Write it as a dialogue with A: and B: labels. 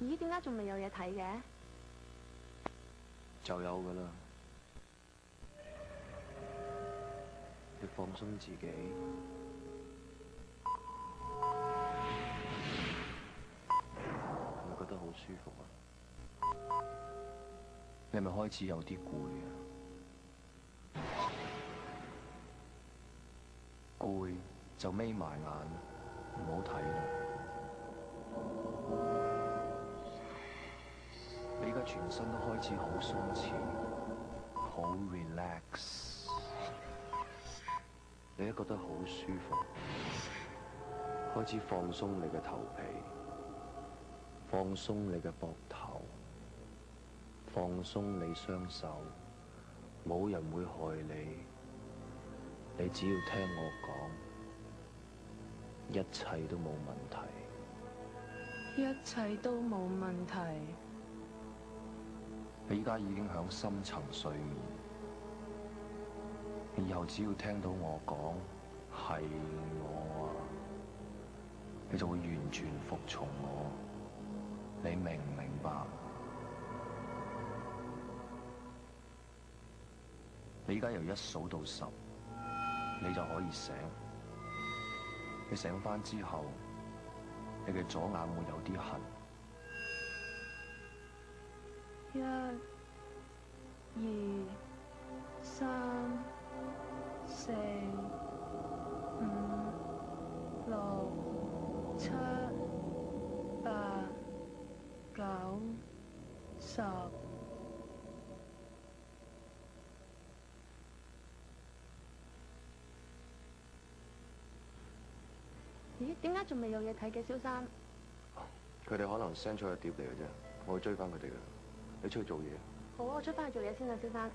A: 咦？點解仲未有嘢睇嘅？
B: 就有噶啦。你放鬆自己，係咪覺得好舒服啊？你係咪開始有啲攰啊？攰就眯埋眼，唔好睇啦。你而家全身都開始好鬆弛，好 relax。你一覺得好舒服，開始放鬆你嘅頭皮，放鬆你嘅膊頭，放鬆你雙手，冇人會害你，你只要聽我講，一切都冇問題。
A: 一切都冇問題。
B: 你而家已經響深層睡眠。以後只要聽到我講係我啊，你就會完全服從我。你明唔明白？你而家由1數到10，你就可以醒。你醒返之後，你嘅左眼會有啲痕。
A: 1、2、3、4、5、6、7、8、9、10。咦？點解仲未有嘢睇嘅，蕭生？
B: 佢哋可能 send 錯一碟嚟嘅啫，我會追返佢哋嘅。你出去做嘢。
A: 好啊，我出返去做嘢先啦，蕭生。